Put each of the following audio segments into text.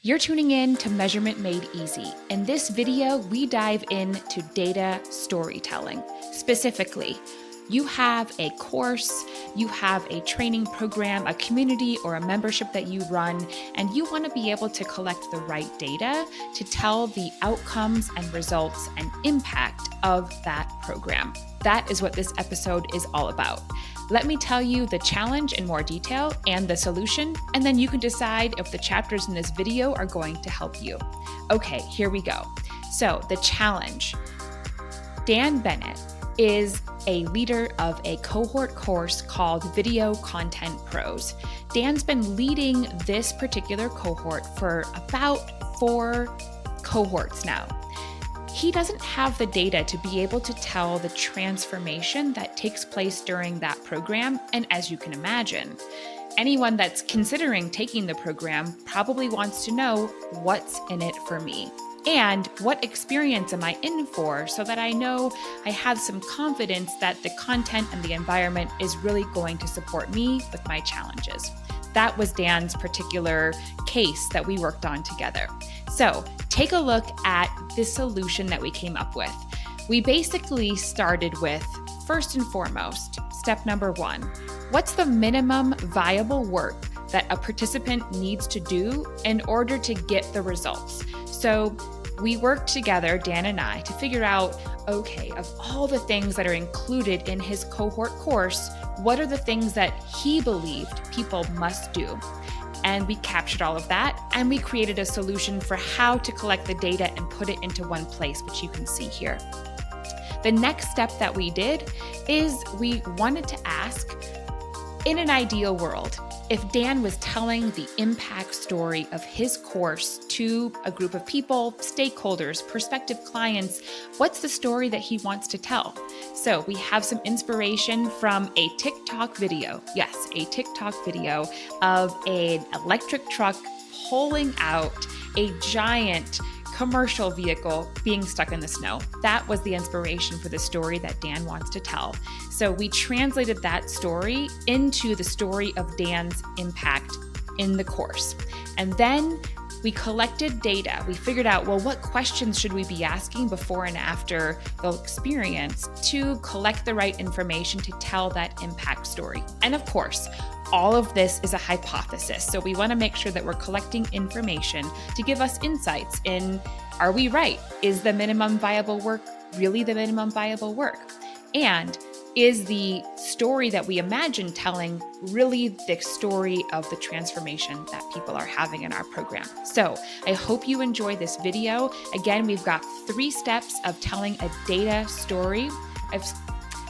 You're tuning in to Measurement Made Easy. In this video, we dive into data storytelling. Specifically, you have a course, you have a training program, a community, or a membership that you run, and you want to be able to collect the right data to tell the outcomes and results and impact of that program. That is what this episode is all about. Let me tell you the challenge in more detail and the solution, and then you can decide if the chapters in this video are going to help you. Okay, here we go. So the challenge. Dan Bennett is a leader of a cohort course called Video Content Pros. Dan's been leading this particular cohort for about 4 cohorts now. He doesn't have the data to be able to tell the transformation that takes place during that program. And as you can imagine, anyone that's considering taking the program probably wants to know what's in it for me and what experience am I in for, so that I know I have some confidence that the content and the environment is really going to support me with my challenges. That was Dan's particular case that we worked on together. So take a look at the solution that we came up with. We basically started with, first and foremost, step number 1. What's the minimum viable work that a participant needs to do in order to get the results? So we worked together, Dan and I, to figure out, okay, of all the things that are included in his cohort course, what are the things that he believed people must do? And we captured all of that, and we created a solution for how to collect the data and put it into one place, which you can see here. The next step that we did is we wanted to ask, in an ideal world, if Dan was telling the impact story of his course to a group of people, stakeholders, prospective clients, what's the story that he wants to tell? So we have some inspiration from a TikTok video. Yes, a TikTok video of an electric truck pulling out a giant commercial vehicle being stuck in the snow. That was the inspiration for the story that Dan wants to tell. So we translated that story into the story of Dan's impact in the course. And then we collected data. We figured out, well, what questions should we be asking before and after the experience to collect the right information to tell that impact story? And of course, all of this is a hypothesis. So we want to make sure that we're collecting information to give us insights in, are we right? Is the minimum viable work really the minimum viable work? And is the story that we imagine telling really the story of the transformation that people are having in our program? So I hope you enjoy this video. Again, we've got 3 steps of telling a data story.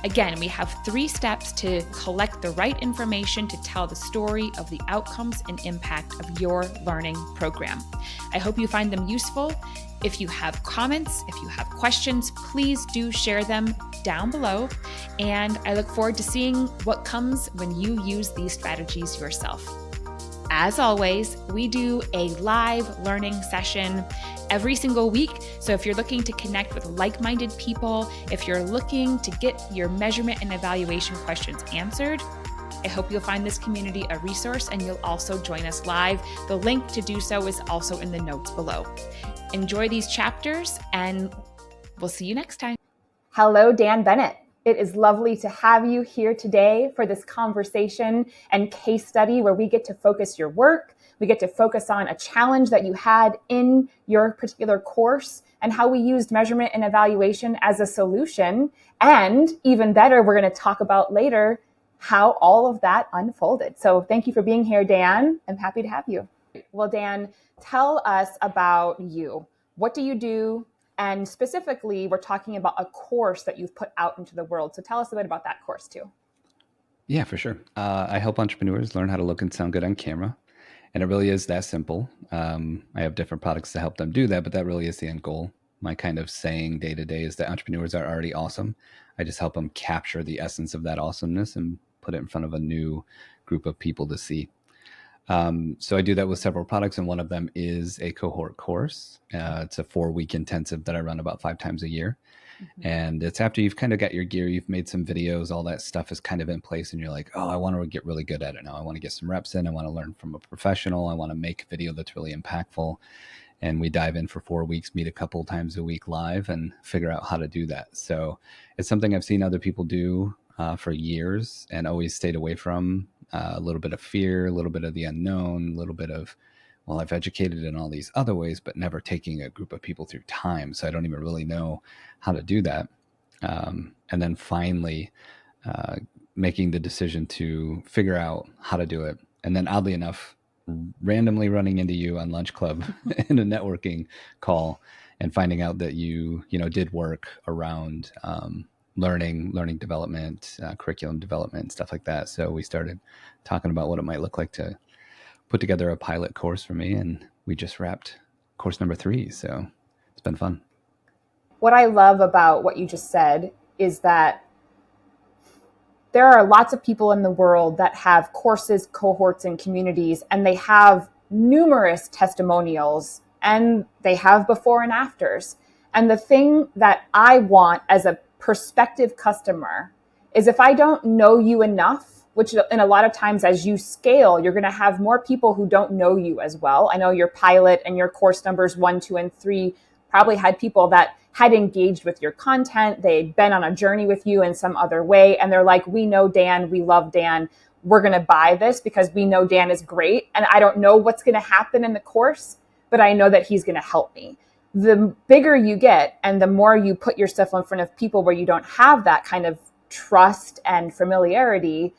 Again, we have 3 steps to collect the right information to tell the story of the outcomes and impact of your learning program. I hope you find them useful. If you have comments, if you have questions, please do share them down below. And I look forward to seeing what comes when you use these strategies yourself. As always, we do a live learning session every single week. So if you're looking to connect with like-minded people, if you're looking to get your measurement and evaluation questions answered, I hope you'll find this community a resource, and you'll also join us live. The link to do so is also in the notes below. Enjoy these chapters, and we'll see you next time. Hello, Dan Bennett. It is lovely to have you here today for this conversation and case study where we get to focus your work. We get to focus on a challenge that you had in your particular course and how we used measurement and evaluation as a solution. And even better, we're going to talk about later how all of that unfolded. So thank you for being here, Dan. I'm happy to have you. Well, Dan, tell us about you. What do you do? And specifically, we're talking about a course that you've put out into the world. So tell us a bit about that course too. Yeah, for sure. I help entrepreneurs learn how to look and sound good on camera. And it really is that simple. I have different products to help them do that, but that really is the end goal. My kind of saying day to day is that entrepreneurs are already awesome. I just help them capture the essence of that awesomeness and put it in front of a new group of people to see. So I do that with several products, and one of them is a cohort course. It's a 4-week intensive that I run about 5 times a year. Mhm. And it's after you've kind of got your gear, you've made some videos, all that stuff is kind of in place, and you're like, oh, I want to get really good at it now. I want to get some reps in. I want to learn from a professional. I want to make a video that's really impactful. And we dive in for 4 weeks, meet a couple times a week live, and figure out how to do that. So it's something I've seen other people do for years and always stayed away from. A little bit of fear, a little bit of the unknown, a little bit of, well, I've educated in all these other ways, but never taking a group of people through time. So I don't even really know how to do that. And then finally uh, making the decision to figure out how to do it. And then oddly enough, randomly running into you on lunch club in a networking call and finding out that you know, did work around learning development, curriculum development, stuff like that. So we started talking about what it might look like to put together a pilot course for me, and we just wrapped course number 3. So it's been fun. What I love about what you just said is that there are lots of people in the world that have courses, cohorts, and communities, and they have numerous testimonials and they have before and afters. And the thing that I want as a prospective customer is, if I don't know you enough, which in a lot of times as you scale, you're going to have more people who don't know you as well. I know your pilot and your course numbers 1, 2, and 3 probably had people that had engaged with your content. They'd been on a journey with you in some other way. And they're like, we know Dan, we love Dan. We're going to buy this because we know Dan is great. And I don't know what's going to happen in the course, but I know that he's going to help me. The bigger you get and the more you put yourself in front of people where you don't have that kind of trust and familiarity,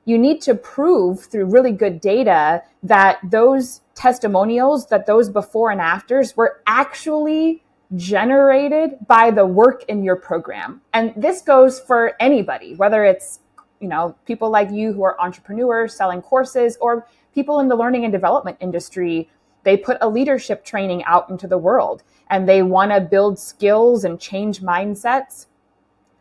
you need to prove through really good data that those testimonials, that those before and afters were actually generated by the work in your program. And this goes for anybody, whether it's, you know, people like you who are entrepreneurs selling courses, or people in the learning and development industry. They put a leadership training out into the world and they want to build skills and change mindsets.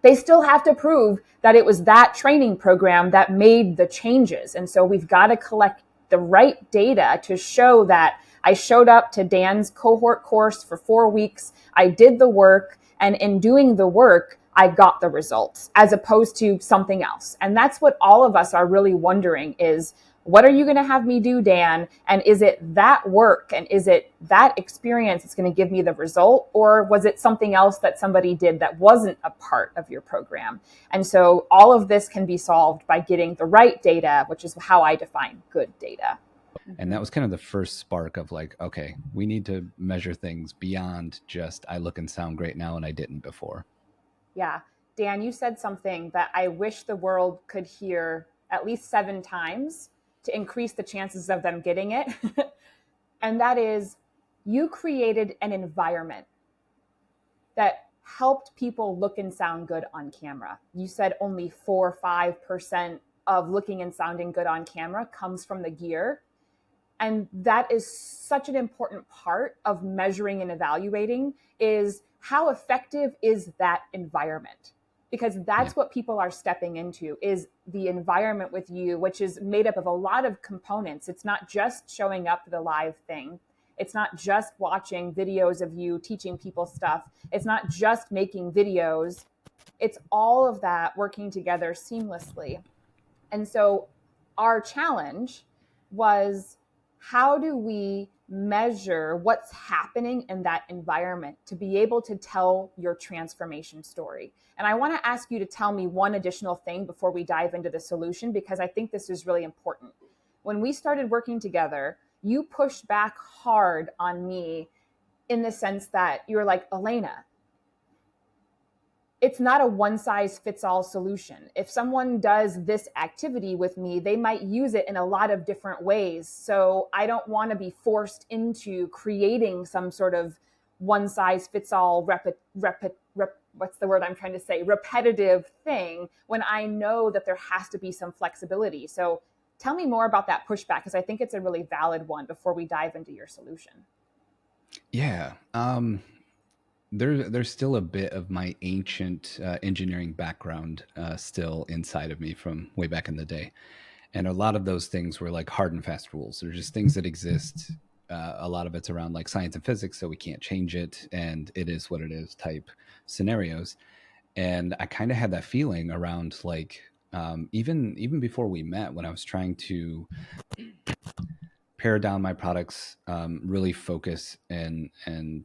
They still have to prove that it was that training program that made the changes. And so we've got to collect the right data to show that I showed up to Dan's cohort course for 4 weeks. I did the work, and in doing the work, I got the results, as opposed to something else. And that's what all of us are really wondering is, what are you going to have me do, Dan? And is it that work and is it that experience that's going to give me the result? Or was it something else that somebody did that wasn't a part of your program? And so all of this can be solved by getting the right data, which is how I define good data. And that was kind of the first spark of like, okay, we need to measure things beyond just I look and sound great now and I didn't before. Yeah. Dan, you said something that I wish the world could hear at least 7 times to increase the chances of them getting it. And that is, you created an environment that helped people look and sound good on camera. You said only 4 or 5% of looking and sounding good on camera comes from the gear. And that is such an important part of measuring and evaluating, is how effective is that environment? Because that's what people are stepping into, is the environment with you, which is made up of a lot of components. It's not just showing up to the live thing. It's not just watching videos of you teaching people stuff. It's not just making videos. It's all of that working together seamlessly. And so our challenge was, how do we measure what's happening in that environment to be able to tell your transformation story? And I want to ask you to tell me one additional thing before we dive into the solution, because I think this is really important. When we started working together, you pushed back hard on me in the sense that you were like, Alaina, it's not a one size fits all solution. If someone does this activity with me, they might use it in a lot of different ways. So I don't want to be forced into creating some sort of one size fits all what's the word I'm trying to say? Repetitive thing, when I know that there has to be some flexibility. So tell me more about that pushback, because I think it's a really valid one before we dive into your solution. Yeah. There's still a bit of my ancient engineering background still inside of me from way back in the day. And a lot of those things were like hard and fast rules. They're just things that exist a lot of it's around like science and physics, so we can't change it, and it is what it is type scenarios. And I kind of had that feeling around like even before we met, when I was trying to pare down my products, really focus and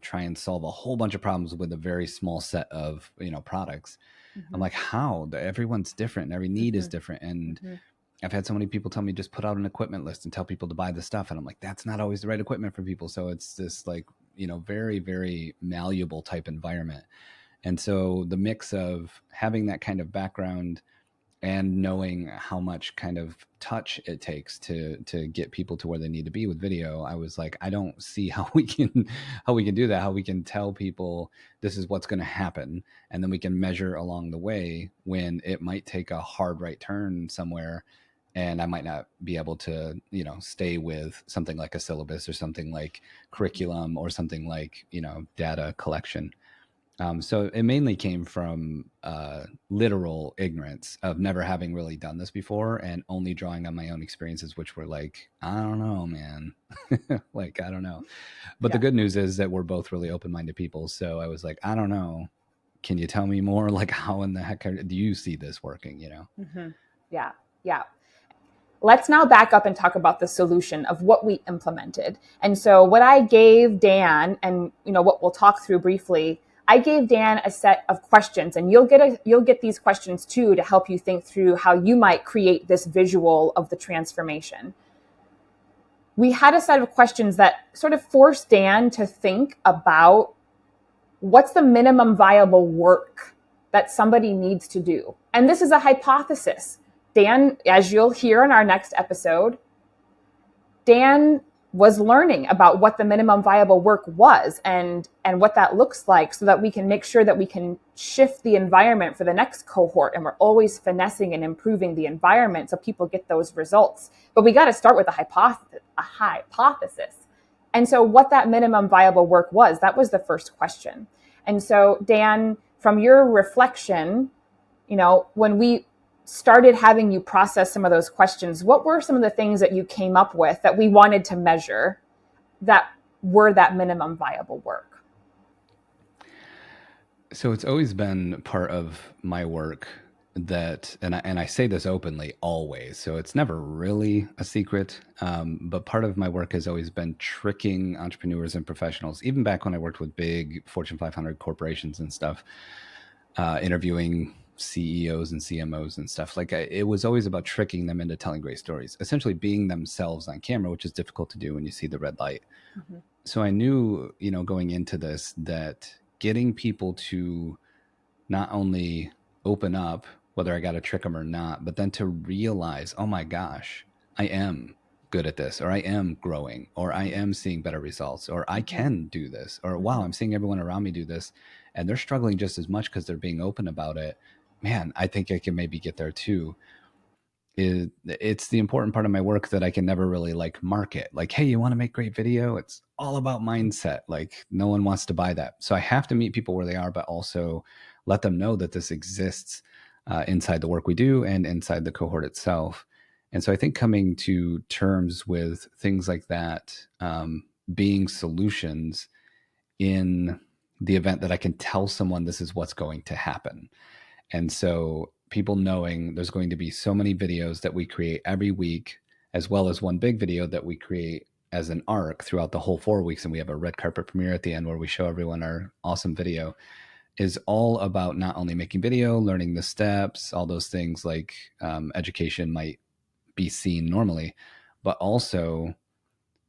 try and solve a whole bunch of problems with a very small set of products. Mm-hmm. I'm like, how? Everyone's different, and every need is different, and Mm-hmm. I've had so many people tell me just put out an equipment list and tell people to buy the stuff, and I'm like, that's not always the right equipment for people. So it's this like very very malleable type environment. And so the mix of having that kind of background and knowing how much kind of touch it takes to get people to where they need to be with video, I was like, I don't see how we can do that, how we can tell people this is what's going to happen, and then we can measure along the way when it might take a hard right turn somewhere, and I might not be able to stay with something like a syllabus or something like curriculum or something like data collection. So it mainly came from literal ignorance of never having really done this before and only drawing on my own experiences, which were like, I don't know, man. Like, I don't know. But the good news is that we're both really open-minded people. So I was like, I don't know. Can you tell me more? Like, how in the heck do you see this working, Mm-hmm. Yeah. Yeah. Let's now back up and talk about the solution of what we implemented. And so what I gave Dan, and what we'll talk through briefly, I gave Dan a set of questions, and you'll get these questions too to help you think through how you might create this visual of the transformation. We had a set of questions that sort of forced Dan to think about what's the minimum viable work that somebody needs to do. And this is a hypothesis. Dan, as you'll hear in our next episode, Dan was learning about what the minimum viable work was and what that looks like, so that we can make sure that we can shift the environment for the next cohort. And we're always finessing and improving the environment so people get those results. But we got to start with a hypothesis. And so what that minimum viable work was, that was the first question. And so Dan, from your reflection, when we started having you process some of those questions, what were some of the things that you came up with that we wanted to measure that were that minimum viable work? So it's always been part of my work that, and I say this openly always, so it's never really a secret, but part of my work has always been tricking entrepreneurs and professionals, even back when I worked with big Fortune 500 corporations and stuff, interviewing CEOs and CMOs and stuff. Like it was always about tricking them into telling great stories, essentially being themselves on camera, which is difficult to do when you see the red light. Mm-hmm. So I knew, going into this, that getting people to not only open up, whether I got to trick them or not, but then to realize, oh my gosh, I am good at this, or I am growing, or I am seeing better results, or I can do this, or wow, I'm seeing everyone around me do this, and they're struggling just as much because they're being open about it. Man, I think I can maybe get there too. It's the important part of my work that I can never really like market. Like, hey, you want to make great video? It's all about mindset. Like, no one wants to buy that. So I have to meet people where they are, but also let them know that this exists inside the work we do and inside the cohort itself. And so I think coming to terms with things like that, being solutions in the event that I can tell someone this is what's going to happen. And so people knowing there's going to be so many videos that we create every week, as well as one big video that we create as an arc throughout the whole 4 weeks. And we have a red carpet premiere at the end where we show everyone our awesome video, is all about not only making video, learning the steps, all those things like education might be seen normally, but also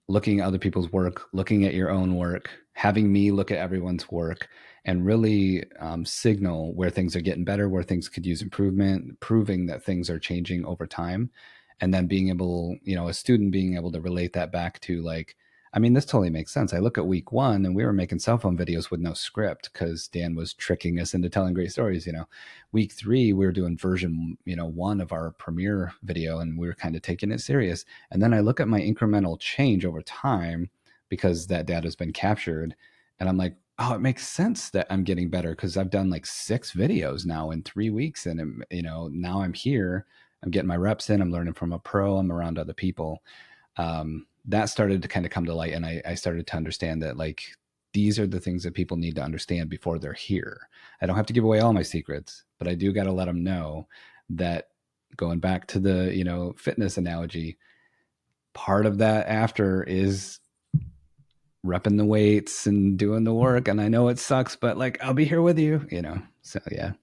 looking at other people's work, looking at your own work, having me look at everyone's work, and really signal where things are getting better, where things could use improvement, proving that things are changing over time. And then being able, a student being able to relate that back to like, I mean, this totally makes sense. I look at week 1 and we were making cell phone videos with no script because Dan was tricking us into telling great stories. Week 3, we were doing version, 1 of our premiere video, and we were kind of taking it serious. And then I look at my incremental change over time because that data has been captured. And I'm like, oh, it makes sense that I'm getting better because I've done like 6 videos now in 3 weeks. And, now I'm here, I'm getting my reps in, I'm learning from a pro, I'm around other people. that started to kind of come to light. And I started to understand that like, these are the things that people need to understand before they're here. I don't have to give away all my secrets, but I do got to let them know that, going back to the, fitness analogy, part of that after is repping the weights and doing the work. And I know it sucks, but like, I'll be here with you, so yeah.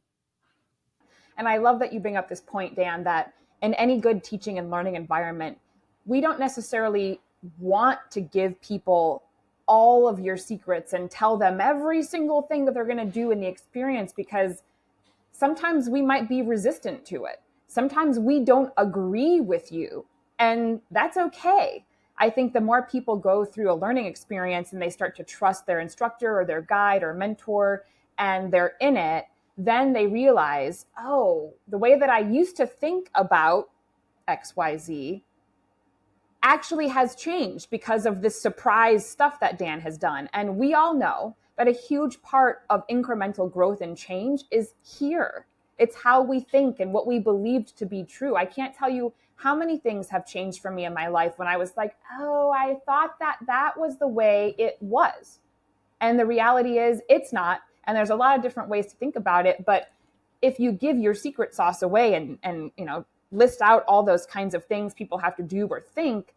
And I love that you bring up this point, Dan, that in any good teaching and learning environment, we don't necessarily want to give people all of your secrets and tell them every single thing that they're going to do in the experience, because sometimes we might be resistant to it. Sometimes we don't agree with you, and that's okay. I think the more people go through a learning experience and they start to trust their instructor or their guide or mentor, and they're in it, then they realize, oh, the way that I used to think about XYZ actually has changed because of this surprise stuff that Dan has done. And we all know that a huge part of incremental growth and change is here. It's how we think and what we believed to be true. I can't tell you how many things have changed for me in my life when I was like, oh, I thought that was the way it was. And the reality is it's not. And there's a lot of different ways to think about it. But if you give your secret sauce away and list out all those kinds of things people have to do or think,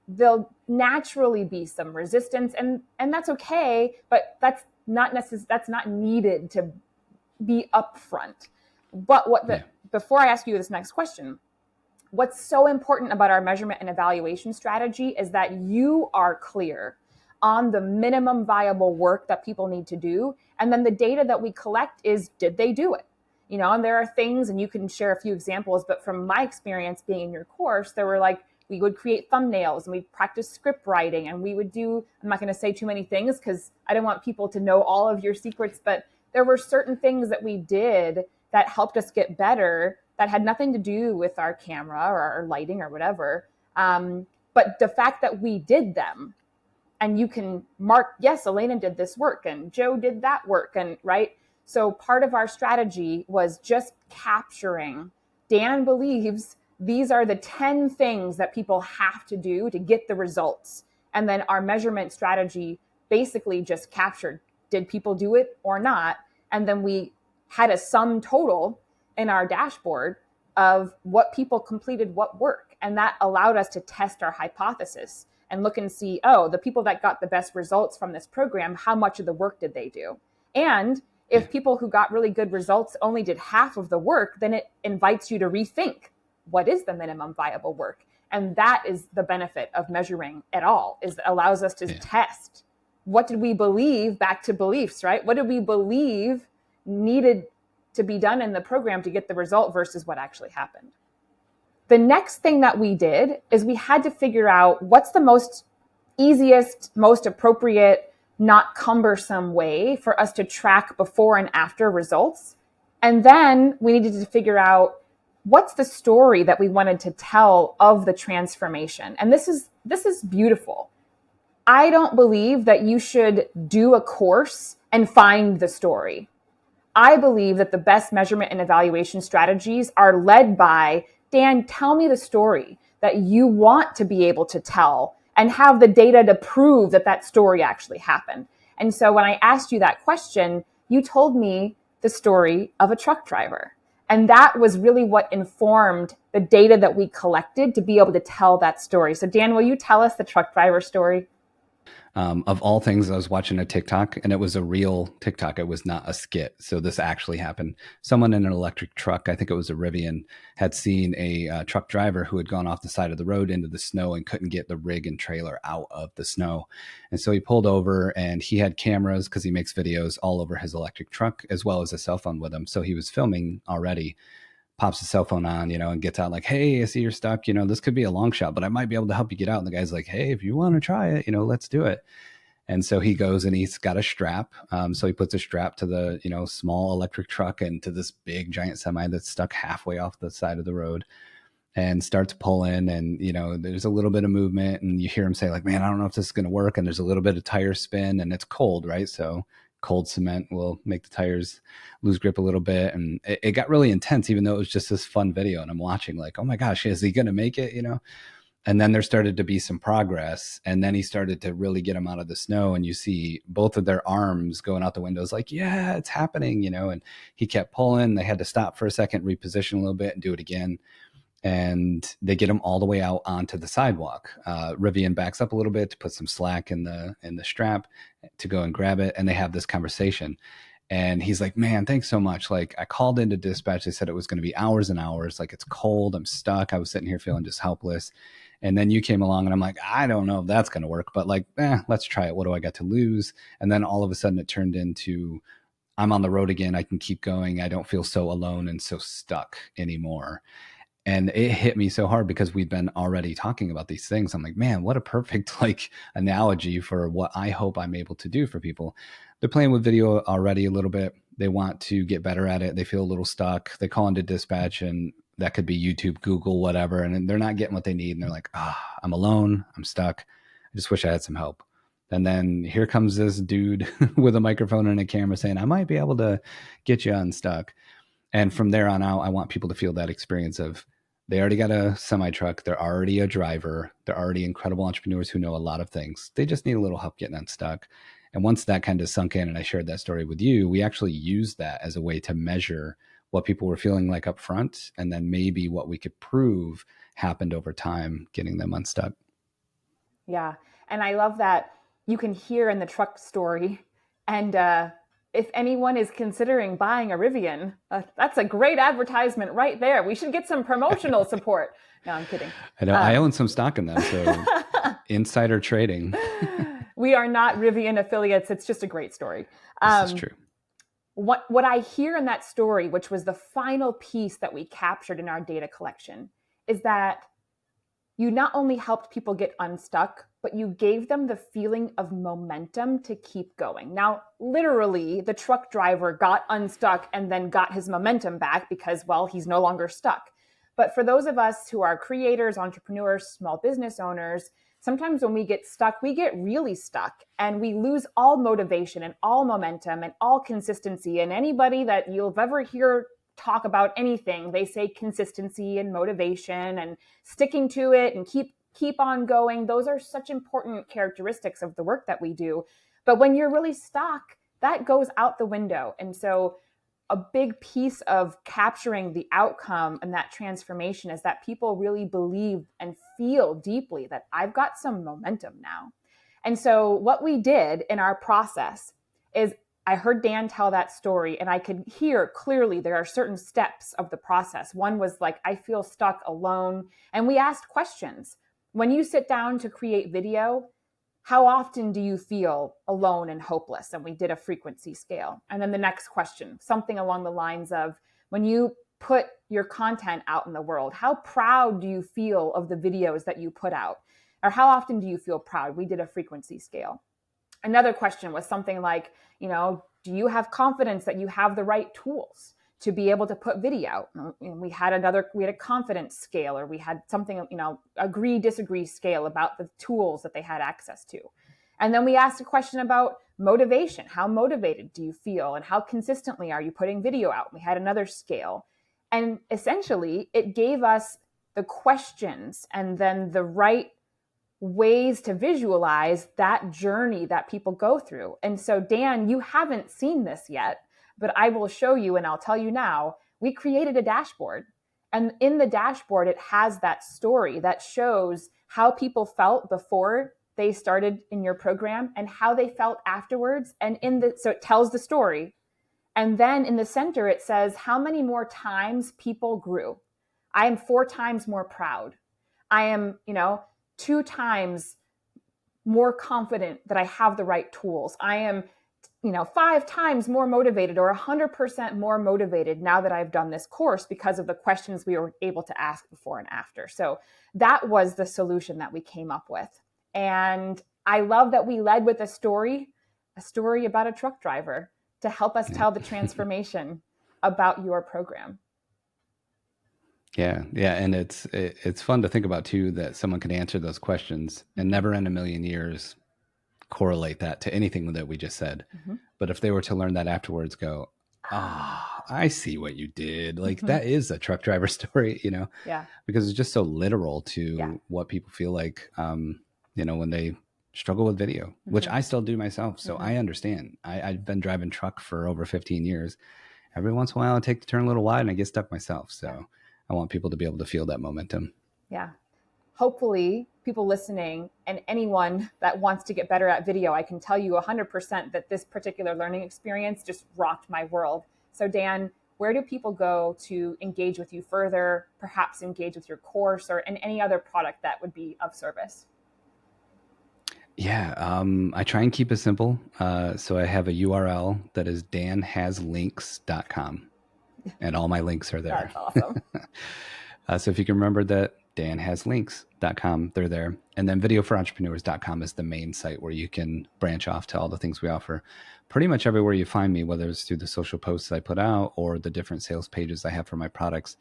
there'll naturally be some resistance, and that's okay, but that's not needed to be upfront. But before I ask you this next question, what's so important about our measurement and evaluation strategy is that you are clear on the minimum viable work that people need to do. And then the data that we collect is, did they do it? And there are things, and you can share a few examples, but from my experience being in your course, there were like, we would create thumbnails and we'd practice script writing, and we would do, I'm not going to say too many things because I don't want people to know all of your secrets, but there were certain things that we did that helped us get better that had nothing to do with our camera or our lighting or whatever. But the fact that we did them, and you can mark, yes, Alaina did this work and Joe did that work, and right. So part of our strategy was just capturing, Dan believes these are the 10 things that people have to do to get the results. And then our measurement strategy basically just captured, did people do it or not? And then we had a sum total in our dashboard of what people completed what work. And that allowed us to test our hypothesis and look and see, oh, the people that got the best results from this program, how much of the work did they do? And if people who got really good results only did half of the work, then it invites you to rethink, what is the minimum viable work? And that is the benefit of measuring at all, is it allows us to test, what did we believe, back to beliefs, right? What did we believe needed to be done in the program to get the result versus what actually happened? The next thing that we did is we had to figure out what's the most easiest, most appropriate, not cumbersome way for us to track before and after results. And then we needed to figure out what's the story that we wanted to tell of the transformation. And this is beautiful. I don't believe that you should do a course and find the story. I believe that the best measurement and evaluation strategies are led by, Dan, tell me the story that you want to be able to tell and have the data to prove that that story actually happened. And so when I asked you that question, you told me the story of a truck driver. And that was really what informed the data that we collected to be able to tell that story. So Dan, will you tell us the truck driver story? Of all things, I was watching a TikTok, and it was a real TikTok. It was not a skit. So this actually happened. Someone in an electric truck, I think it was a Rivian, had seen a truck driver who had gone off the side of the road into the snow and couldn't get the rig and trailer out of the snow. And so he pulled over, and he had cameras, because he makes videos, all over his electric truck, as well as a cell phone with him. So he was filming already. Pops his cell phone on, and gets out like, hey, I see you're stuck. This could be a long shot, but I might be able to help you get out. And the guy's like, hey, if you want to try it, let's do it. And so he goes and he's got a strap. So he puts a strap to the, small electric truck and to this big giant semi that's stuck halfway off the side of the road, and starts pulling. And, there's a little bit of movement, and you hear him say like, man, I don't know if this is going to work. And there's a little bit of tire spin, and it's cold, right? So cold cement will make the tires lose grip a little bit. And it got really intense, even though it was just this fun video. And I'm watching like, oh my gosh, is he going to make it? And then there started to be some progress. And then he started to really get them out of the snow. And you see both of their arms going out the windows like, yeah, it's happening, and he kept pulling. They had to stop for a second, reposition a little bit and do it again. And they get them all the way out onto the sidewalk. Rivian backs up a little bit to put some slack in the strap to go and grab it. And they have this conversation. And he's like, man, thanks so much. Like, I called into dispatch. They said it was going to be hours and hours. Like, it's cold. I'm stuck. I was sitting here feeling just helpless. And then you came along and I'm like, I don't know if that's going to work, but like, let's try it. What do I got to lose? And then all of a sudden it turned into, I'm on the road again. I can keep going. I don't feel so alone and so stuck anymore. And it hit me so hard because we'd been already talking about these things. I'm like, man, what a perfect like analogy for what I hope I'm able to do for people. They're playing with video already a little bit. They want to get better at it. They feel a little stuck. They call into dispatch, and that could be YouTube, Google, whatever. And they're not getting what they need. And they're like, I'm alone. I'm stuck. I just wish I had some help. And then here comes this dude with a microphone and a camera saying, I might be able to get you unstuck. And from there on out, I want people to feel that experience of, they already got a semi truck. They're already a driver. They're already incredible entrepreneurs who know a lot of things. They just need a little help getting unstuck. And once that kind of sunk in and I shared that story with you, we actually used that as a way to measure what people were feeling like up front, and then maybe what we could prove happened over time, getting them unstuck. Yeah. And I love that you can hear in the truck story. And if anyone is considering buying a Rivian, that's a great advertisement right there. We should get some promotional support. No, I'm kidding. I know. I own some stock in them, so insider trading. We are not Rivian affiliates. It's just a great story. This is true. What I hear in that story, which was the final piece that we captured in our data collection, is that you not only helped people get unstuck, but you gave them the feeling of momentum to keep going. Now, literally, the truck driver got unstuck and then got his momentum back because, well, he's no longer stuck. But for those of us who are creators, entrepreneurs, small business owners, sometimes when we get stuck, we get really stuck and we lose all motivation and all momentum and all consistency. And anybody that you'll ever hear talk about anything, they say consistency and motivation and sticking to it and keep on going. Those are such important characteristics of the work that we do. But when you're really stuck, that goes out the window. And so a big piece of capturing the outcome and that transformation is that people really believe and feel deeply that I've got some momentum now. And so what we did in our process is, I heard Dan tell that story and I could hear clearly there are certain steps of the process. One was like, I feel stuck alone. And we asked questions. When you sit down to create video, how often do you feel alone and hopeless? And we did a frequency scale. And then the next question, something along the lines of, when you put your content out in the world, how proud do you feel of the videos that you put out? Or how often do you feel proud? We did a frequency scale. Another question was something like, do you have confidence that you have the right tools to be able to put video? And we had a confidence scale, or we had something, agree, disagree scale about the tools that they had access to. And then we asked a question about motivation. How motivated do you feel? And how consistently are you putting video out? We had another scale. And essentially, it gave us the questions and then the right ways to visualize that journey that people go through. And so, Dan, you haven't seen this yet, but I will show you, and I'll tell you now, we created a dashboard. And in the dashboard, it has that story that shows how people felt before they started in your program and how they felt afterwards. And so it tells the story. And then in the center, it says how many more times people grew. I am 4 times more proud. I am, 2 times more confident that I have the right tools. I am, 5 times more motivated, or 100% more motivated now that I've done this course because of the questions we were able to ask before and after. So that was the solution that we came up with. And I love that we led with a story about a truck driver to help us tell the transformation about your program. Yeah. And it's fun to think about too, that someone can answer those questions and never in a million years correlate that to anything that we just said. Mm-hmm. But if they were to learn that afterwards, go, I see what you did. Like that is a truck driver story, Yeah. because it's just so literal Yeah. to what people feel like, when they struggle with video, which I still do myself. So I understand. I've been driving truck for over 15 years. Every once in a while I take the turn a little wide and I get stuck myself. So I want people to be able to feel that momentum. Yeah. Hopefully people listening and anyone that wants to get better at video, I can tell you 100% that this particular learning experience just rocked my world. So Dan, where do people go to engage with you further, perhaps engage with your course or any other product that would be of service? Yeah, I try and keep it simple. So I have a URL that is danhaslinks.com, and all my links are there. That's awesome. So if you can remember that, danhaslinks.com, they're there. And then videoforentrepreneurs.com is the main site where you can branch off to all the things we offer. Pretty much everywhere you find me, whether it's through the social posts I put out or the different sales pages I have for my products,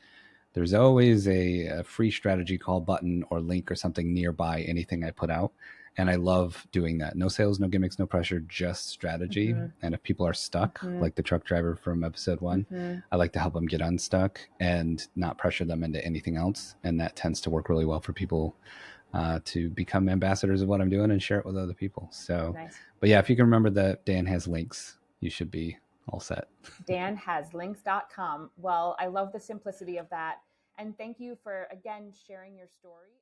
there's always a free strategy call button or link or something nearby anything I put out. And I love doing that. No sales, no gimmicks, no pressure, just strategy. And if people are stuck, like the truck driver from episode 1, I like to help them get unstuck and not pressure them into anything else. And that tends to work really well for people to become ambassadors of what I'm doing and share it with other people. So, Nice. But yeah, if you can remember that Dan has links, you should be all set. danhaslinks.com. Well, I love the simplicity of that. And thank you for, again, sharing your story.